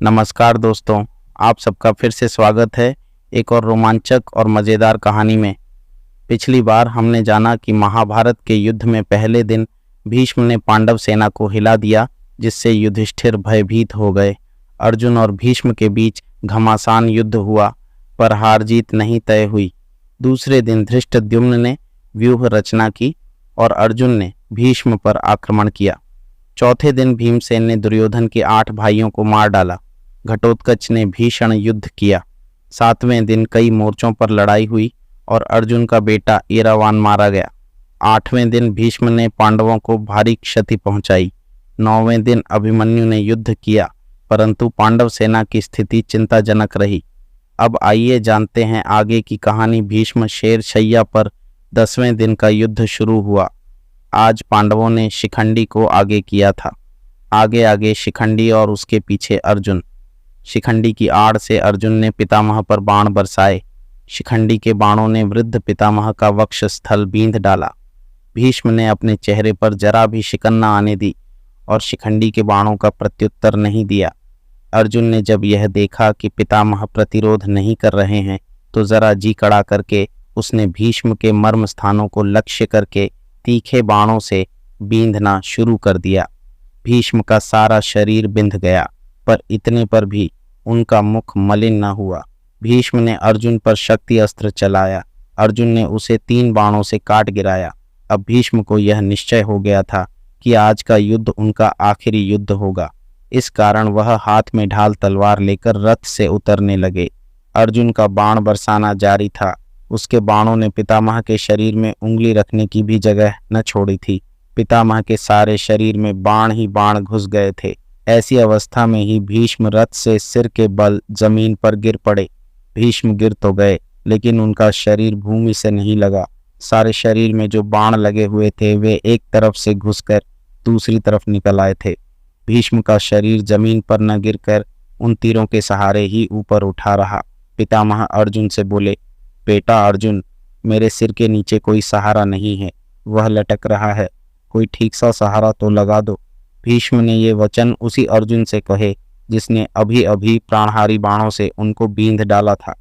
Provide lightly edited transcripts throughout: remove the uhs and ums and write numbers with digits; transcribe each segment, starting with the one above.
नमस्कार दोस्तों, आप सबका फिर से स्वागत है एक और रोमांचक और मज़ेदार कहानी में। पिछली बार हमने जाना कि महाभारत के युद्ध में पहले दिन भीष्म ने पांडव सेना को हिला दिया, जिससे युधिष्ठिर भयभीत हो गए। अर्जुन और भीष्म के बीच घमासान युद्ध हुआ, पर हार जीत नहीं तय हुई। दूसरे दिन धृष्टद्युम्न ने व्यूह रचना की और अर्जुन ने भीष्म पर आक्रमण किया। चौथे दिन भीमसेन ने दुर्योधन के 8 भाइयों को मार डाला। घटोत्कच ने भीषण युद्ध किया। 7वें दिन कई मोर्चों पर लड़ाई हुई और अर्जुन का बेटा ऐरावान मारा गया। 8वें दिन भीष्म ने पांडवों को भारी क्षति पहुंचाई। 9वें दिन अभिमन्यु ने युद्ध किया, परंतु पांडव सेना की स्थिति चिंताजनक रही। अब आइए जानते हैं आगे की कहानी। भीष्म शेरशैया पर 10वें दिन का युद्ध शुरू हुआ। आज पांडवों ने शिखंडी को आगे किया था। आगे आगे शिखंडी और उसके पीछे अर्जुन। शिखंडी की आड़ से अर्जुन ने पितामह पर बाण बरसाए। शिखंडी के बाणों ने वृद्ध पितामह का वक्ष स्थल बींध डाला। भीष्म ने अपने चेहरे पर जरा भी शिकन न आने दी और शिखंडी के बाणों का प्रत्युत्तर नहीं दिया। अर्जुन ने जब यह देखा कि पितामह प्रतिरोध नहीं कर रहे हैं, तो जरा जी कड़ा करके उसने भीष्म के मर्म स्थानों को लक्ष्य करके तीखे बाणों से बींधना शुरू कर दिया। भीष्म का सारा शरीर बिंध गया, पर इतने पर भी उनका मुख मलिन न हुआ। भीष्म ने अर्जुन पर शक्ति अस्त्र चलाया। अर्जुन ने उसे 3 बाणों से काट गिराया। अब भीष्म को यह निश्चय हो गया था कि आज का युद्ध उनका आखिरी युद्ध होगा। इस कारण वह हाथ में ढाल तलवार लेकर रथ से उतरने लगे। अर्जुन का बाण बरसाना जारी था। उसके बाणों ने पितामह के शरीर में उंगली रखने की भी जगह न छोड़ी थी। पितामह के सारे शरीर में बाण ही बाण घुस गए थे। ऐसी अवस्था में ही भीष्म रथ से सिर के बल जमीन पर गिर पड़े। भीष्म गिर तो गए, लेकिन उनका शरीर भूमि से नहीं लगा। सारे शरीर में जो बाण लगे हुए थे वे एक तरफ से घुसकर दूसरी तरफ निकल आए थे। भीष्म का शरीर जमीन पर न गिरकर उन तीरों के सहारे ही ऊपर उठा रहा। पितामह अर्जुन से बोले, बेटा अर्जुन, मेरे सिर के नीचे कोई सहारा नहीं है, वह लटक रहा है, कोई ठीक सा सहारा तो लगा दो। भीष्म ने ये वचन उसी अर्जुन से कहे जिसने अभी अभी प्राणहारी बाणों से उनको बींध डाला था।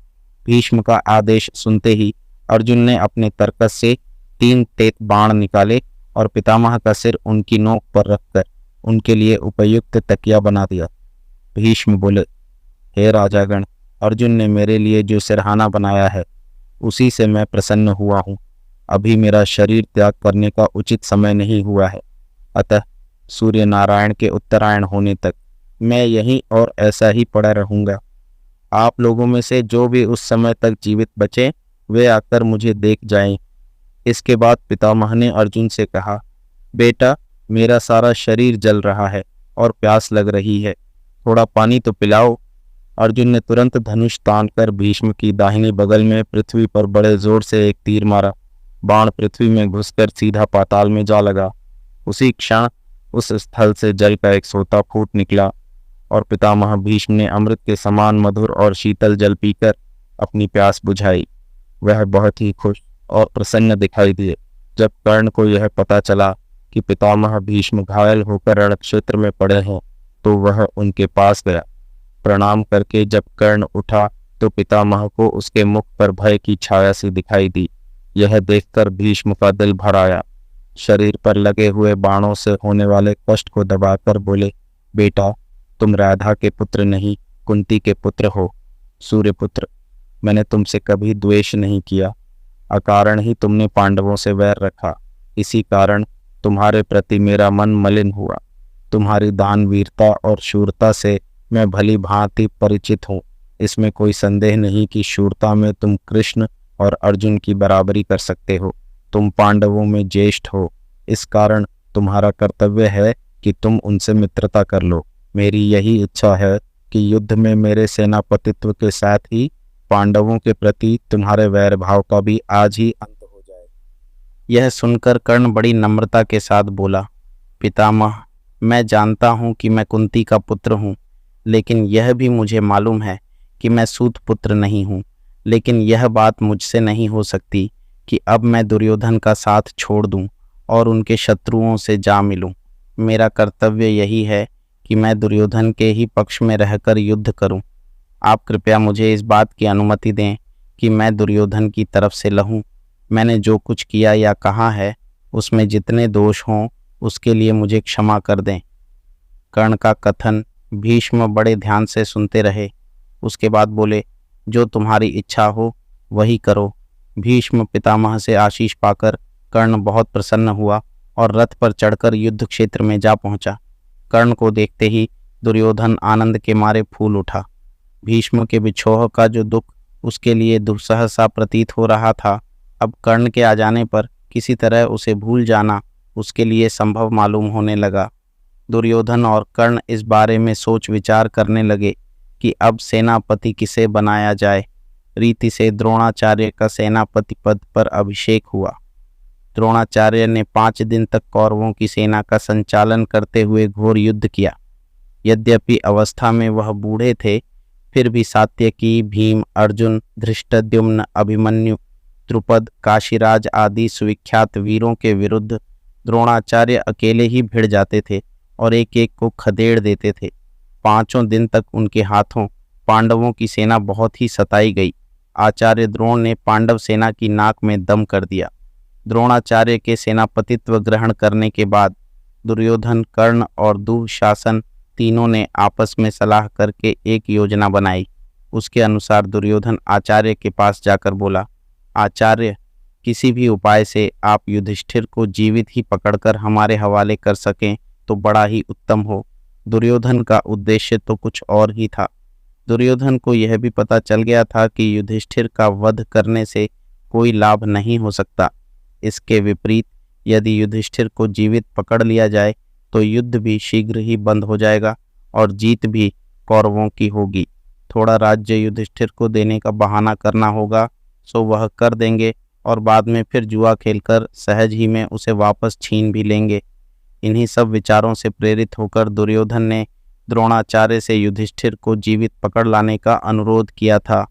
भीष्म का आदेश सुनते ही अर्जुन ने अपने तरकस से 3 तेज बाण निकाले और पितामह का सिर उनकी नोक पर रखकर उनके लिए उपयुक्त तकिया बना दिया। भीष्म बोले, हे राजागण, अर्जुन ने मेरे लिए जो सिरहाना बनाया है उसी से मैं प्रसन्न हुआ हूँ। अभी मेरा शरीर त्याग करने का उचित समय नहीं हुआ है, अतः सूर्य नारायण के उत्तरायण होने तक मैं यहीं और ऐसा ही पड़ा रहूंगा। आप लोगों में से जो भी उस समय तक जीवित बचे वे आकर मुझे देख जाएं। इसके बाद पितामह ने अर्जुन से कहा, बेटा, मेरा सारा शरीर जल रहा है और प्यास लग रही है, थोड़ा पानी तो पिलाओ। अर्जुन ने तुरंत धनुष तानकर भीष्म की दाहिनी बगल में पृथ्वी पर बड़े जोर से एक तीर मारा। बाण पृथ्वी में घुसकर सीधा पाताल में जा लगा। उसी क्षण उस स्थल से जल का एक सोता फूट निकला और पितामह भीष्म ने अमृत के समान मधुर और शीतल जल पीकर अपनी प्यास बुझाई। वह बहुत ही खुश और प्रसन्न दिखाई दिए। जब कर्ण को यह पता चला कि पितामह भीष्म घायल होकर रणक्षेत्र में पड़े हैं, तो वह उनके पास गया। प्रणाम करके जब कर्ण उठा तो पितामह को उसके मुख पर भय की छाया सी दिखाई दी। यह देखकर भीष्म का दिल भर आया। शरीर पर लगे हुए बाणों से होने वाले कष्ट को दबाकर बोले, बेटा, तुम राधा के पुत्र नहीं, कुंती के पुत्र हो। सूर्यपुत्र, मैंने तुमसे कभी द्वेष नहीं किया। अकारण ही तुमने पांडवों से वैर रखा, इसी कारण तुम्हारे प्रति मेरा मन मलिन हुआ। तुम्हारी दानवीरता और शूरता से मैं भली भांति परिचित हूँ। इसमें कोई संदेह नहीं कि शूरता में तुम कृष्ण और अर्जुन की बराबरी कर सकते हो। तुम पांडवों में ज्येष्ठ हो, इस कारण तुम्हारा कर्तव्य है कि तुम उनसे मित्रता कर लो। मेरी यही इच्छा है कि युद्ध में मेरे सेनापतित्व के साथ ही पांडवों के प्रति तुम्हारे वैर भाव का भी आज ही अंत हो जाए। यह सुनकर कर्ण बड़ी नम्रता के साथ बोला, पितामह, मैं जानता हूँ कि मैं कुंती का पुत्र हूँ, लेकिन यह भी मुझे मालूम है कि मैं सूत पुत्र नहीं हूँ। लेकिन यह बात मुझसे नहीं हो सकती कि अब मैं दुर्योधन का साथ छोड़ दूं और उनके शत्रुओं से जा मिलूं। मेरा कर्तव्य यही है कि मैं दुर्योधन के ही पक्ष में रहकर युद्ध करूं। आप कृपया मुझे इस बात की अनुमति दें कि मैं दुर्योधन की तरफ से लहूं। मैंने जो कुछ किया या कहा है उसमें जितने दोष हों उसके लिए मुझे क्षमा कर दें। कर्ण का कथन भीष्म बड़े ध्यान से सुनते रहे। उसके बाद बोले, जो तुम्हारी इच्छा हो वही करो। भीष्म पितामह से आशीष पाकर कर्ण बहुत प्रसन्न हुआ और रथ पर चढ़कर युद्ध क्षेत्र में जा पहुंचा। कर्ण को देखते ही दुर्योधन आनंद के मारे फूल उठा। भीष्म के विछोह का जो दुख उसके लिए दुस्सह सा प्रतीत हो रहा था, अब कर्ण के आ जाने पर किसी तरह उसे भूल जाना उसके लिए संभव मालूम होने लगा। दुर्योधन और कर्ण इस बारे में सोच विचार करने लगे कि अब सेनापति किसे बनाया जाए। रीति से द्रोणाचार्य का सेनापति पद पर अभिषेक हुआ। द्रोणाचार्य ने 5 दिन तक कौरवों की सेना का संचालन करते हुए घोर युद्ध किया। यद्यपि अवस्था में वह बूढ़े थे, फिर भी सात्यकी, भीम, अर्जुन, धृष्टद्युम्न, अभिमन्यु, द्रुपद, काशीराज आदि सुविख्यात वीरों के विरुद्ध द्रोणाचार्य अकेले ही भिड़ जाते थे और एक एक को खदेड़ देते थे। 5 दिन तक उनके हाथों पांडवों की सेना बहुत ही सताई गई। आचार्य द्रोण ने पांडव सेना की नाक में दम कर दिया। द्रोणाचार्य के सेनापतित्व ग्रहण करने के बाद दुर्योधन, कर्ण और दुःशासन तीनों ने आपस में सलाह करके एक योजना बनाई। उसके अनुसार दुर्योधन आचार्य के पास जाकर बोला, आचार्य, किसी भी उपाय से आप युधिष्ठिर को जीवित ही पकड़कर हमारे हवाले कर सकें तो बड़ा ही उत्तम हो। दुर्योधन का उद्देश्य तो कुछ और ही था। दुर्योधन को यह भी पता चल गया था कि युधिष्ठिर का वध करने से कोई लाभ नहीं हो सकता। इसके विपरीत यदि युधिष्ठिर को जीवित पकड़ लिया जाए तो युद्ध भी शीघ्र ही बंद हो जाएगा और जीत भी कौरवों की होगी। थोड़ा राज्य युधिष्ठिर को देने का बहाना करना होगा, सो वह कर देंगे और बाद में फिर जुआ खेलकर सहज ही में उसे वापस छीन भी लेंगे। इन्हीं सब विचारों से प्रेरित होकर दुर्योधन ने द्रोणाचार्य से युधिष्ठिर को जीवित पकड़ लाने का अनुरोध किया था।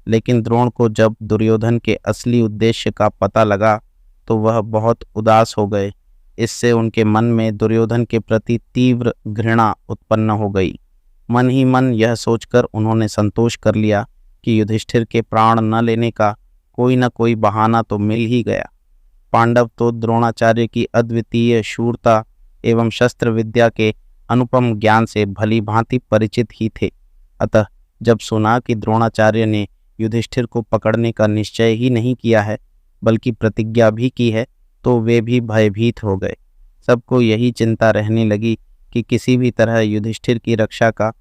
लेकिन द्रोण को जब दुर्योधन के असली उद्देश्य का पता लगा तो वह बहुत उदास हो गए। इससे उनके मन में दुर्योधन के प्रति तीव्र घृणा उत्पन्न हो गई। मन ही मन यह सोचकर उन्होंने संतोष कर लिया कि युधिष्ठिर के प्राण न लेने का कोई न कोई बहाना तो मिल ही गया। पांडव तो द्रोणाचार्य की अद्वितीय शूरता एवं शस्त्र विद्या के अनुपम ज्ञान से भली भांति परिचित ही थे। अतः जब सुना कि द्रोणाचार्य ने युधिष्ठिर को पकड़ने का निश्चय ही नहीं किया है बल्कि प्रतिज्ञा भी की है, तो वे भी भयभीत हो गए। सबको यही चिंता रहने लगी कि किसी भी तरह युधिष्ठिर की रक्षा का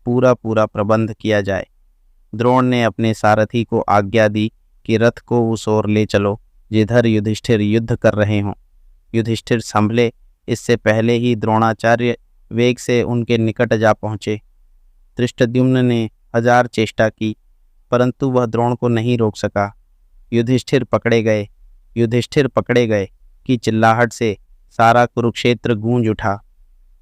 पूरा प्रबंध किया जाए। द्रोण ने अपने सारथी को आज्ञा दी कि रथ को उस ओर ले चलो जिधर युधिष्ठिर युद्ध कर रहे हों। युधिष्ठिर संभले इससे पहले ही द्रोणाचार्य वेग से उनके निकट जा पहुँचे। धृष्टद्युम्न ने 1000 चेष्टा की परंतु वह द्रोण को नहीं रोक सका। युधिष्ठिर पकड़े गए की चिल्लाहट से सारा कुरुक्षेत्र गूंज उठा।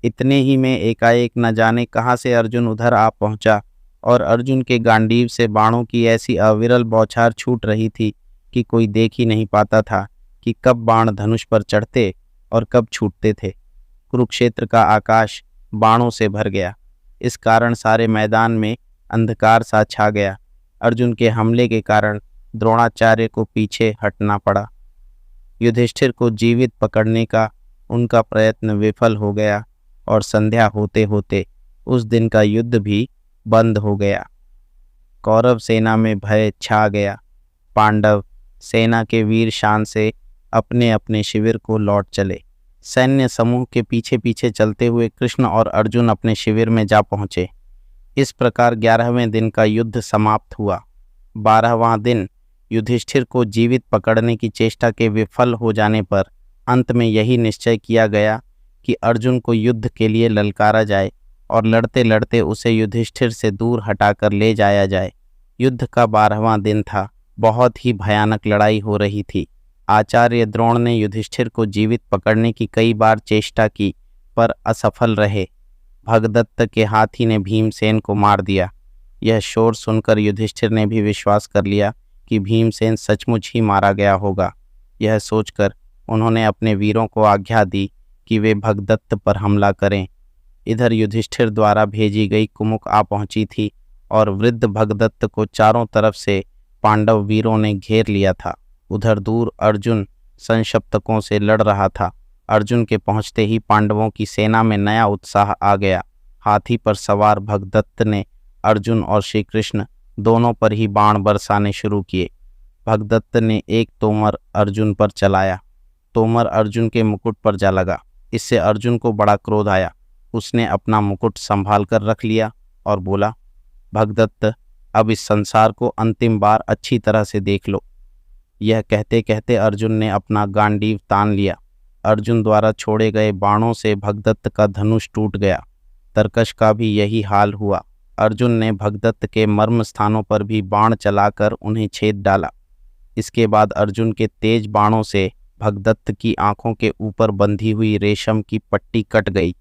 इतने ही में एकाएक न जाने कहाँ से अर्जुन उधर आ पहुंचा और अर्जुन के गांडीव से बाणों की ऐसी अविरल बौछार छूट रही थी कि कोई देख ही नहीं पाता था कि कब बाण धनुष पर चढ़ते और कब छूटते थे। कुरुक्षेत्र का आकाश बाणों से भर गया। इस कारण सारे मैदान में अंधकार सा छा गया। अर्जुन के हमले के कारण द्रोणाचार्य को पीछे हटना पड़ा। युधिष्ठिर को जीवित पकड़ने का उनका प्रयत्न विफल हो गया और संध्या होते होते उस दिन का युद्ध भी बंद हो गया। कौरव सेना में भय छा गया। पांडव सेना के वीर शान से अपने अपने शिविर को लौट चले। सैन्य समूह के पीछे पीछे चलते हुए कृष्ण और अर्जुन अपने शिविर में जा पहुँचे। इस प्रकार 11वें दिन का युद्ध समाप्त हुआ। 12वां दिन युधिष्ठिर को जीवित पकड़ने की चेष्टा के विफल हो जाने पर अंत में यही निश्चय किया गया कि अर्जुन को युद्ध के लिए ललकारा जाए और लड़ते लड़ते उसे युधिष्ठिर से दूर हटाकर ले जाया जाए। युद्ध का 12वां दिन था। बहुत ही भयानक लड़ाई हो रही थी। आचार्य द्रोण ने युधिष्ठिर को जीवित पकड़ने की कई बार चेष्टा की पर असफल रहे। भगदत्त के हाथी ने भीमसेन को मार दिया। यह शोर सुनकर युधिष्ठिर ने भी विश्वास कर लिया कि भीमसेन सचमुच ही मारा गया होगा। यह सोचकर उन्होंने अपने वीरों को आज्ञा दी कि वे भगदत्त पर हमला करें। इधर युधिष्ठिर द्वारा भेजी गई कुमुक आ पहुंची थी और वृद्ध भगदत्त को चारों तरफ से पांडव वीरों ने घेर लिया था। उधर दूर अर्जुन संशप्तकों से लड़ रहा था। अर्जुन के पहुंचते ही पांडवों की सेना में नया उत्साह आ गया। हाथी पर सवार भगदत्त ने अर्जुन और श्री कृष्ण दोनों पर ही बाण बरसाने शुरू किए। भगदत्त ने एक तोमर अर्जुन पर चलाया। तोमर अर्जुन के मुकुट पर जा लगा। इससे अर्जुन को बड़ा क्रोध आया। उसने अपना मुकुट संभाल कर रख लिया और बोला, भगदत्त, अब इस संसार को अंतिम बार अच्छी तरह से देख लो। यह कहते कहते अर्जुन ने अपना गांडीव तान लिया। अर्जुन द्वारा छोड़े गए बाणों से भगदत्त का धनुष टूट गया। तरकश का भी यही हाल हुआ। अर्जुन ने भगदत्त के मर्म स्थानों पर भी बाण चलाकर उन्हें छेद डाला। इसके बाद अर्जुन के तेज बाणों से भगदत्त की आंखों के ऊपर बंधी हुई रेशम की पट्टी कट गई,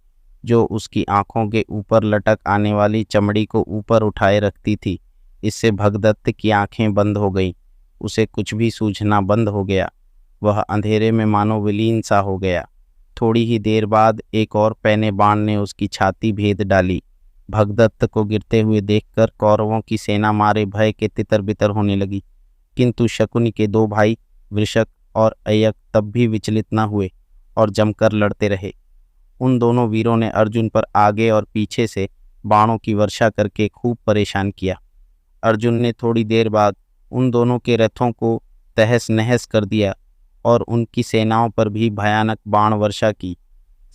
जो उसकी आंखों के ऊपर लटक आने वाली चमड़ी को ऊपर उठाए रखती थी। इससे भगदत्त की आंखें बंद हो गईं। उसे कुछ भी सूझना बंद हो गया। वह अंधेरे में मानो विलीन सा हो गया। थोड़ी ही देर बाद एक और पैने बाण ने उसकी छाती भेद डाली। भगदत्त को गिरते हुए देखकर कौरवों की सेना मारे भय के तितर बितर होने लगी, किंतु शकुनी के दो भाई वृषक और अयक तब भी विचलित न हुए और जमकर लड़ते रहे। उन दोनों वीरों ने अर्जुन पर आगे और पीछे से बाणों की वर्षा करके खूब परेशान किया। अर्जुन ने थोड़ी देर बाद उन दोनों के रथों को तहस नहस कर दिया और उनकी सेनाओं पर भी भयानक बाण वर्षा की।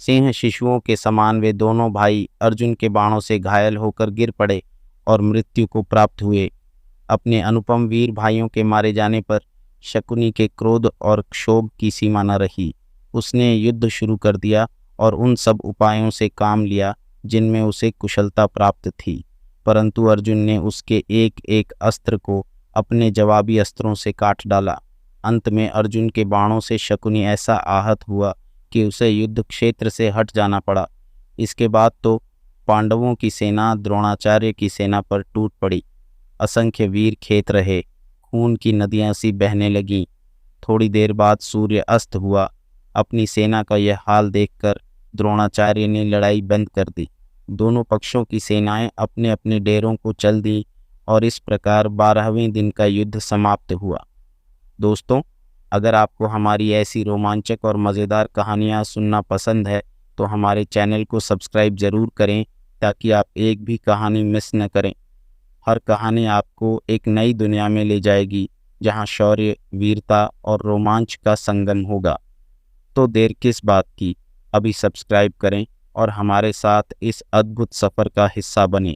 सिंह शिशुओं के समान वे दोनों भाई अर्जुन के बाणों से घायल होकर गिर पड़े और मृत्यु को प्राप्त हुए। अपने अनुपम वीर भाइयों के मारे जाने पर शकुनी के क्रोध और क्षोभ की सीमा न रही। उसने युद्ध शुरू कर दिया और उन सब उपायों से काम लिया जिनमें उसे कुशलता प्राप्त थी, परंतु अर्जुन ने उसके एक एक अस्त्र को अपने जवाबी अस्त्रों से काट डाला। अंत में अर्जुन के बाणों से शकुनी ऐसा आहत हुआ कि उसे युद्ध क्षेत्र से हट जाना पड़ा। इसके बाद तो पांडवों की सेना द्रोणाचार्य की सेना पर टूट पड़ी। असंख्य वीर खेत रहे, खून की नदियां सी बहने लगीं। थोड़ी देर बाद सूर्य अस्त हुआ। अपनी सेना का यह हाल देखकर द्रोणाचार्य ने लड़ाई बंद कर दी। दोनों पक्षों की सेनाएं अपने अपने डेरों को चल दी और इस प्रकार 12वें दिन का युद्ध समाप्त हुआ। दोस्तों, अगर आपको हमारी ऐसी रोमांचक और मज़ेदार कहानियाँ सुनना पसंद है तो हमारे चैनल को सब्सक्राइब ज़रूर करें ताकि आप एक भी कहानी मिस न करें। हर कहानी आपको एक नई दुनिया में ले जाएगी जहाँ शौर्य, वीरता और रोमांच का संगम होगा। तो देर किस बात की, अभी सब्सक्राइब करें और हमारे साथ इस अद्भुत सफ़र का हिस्सा बनें।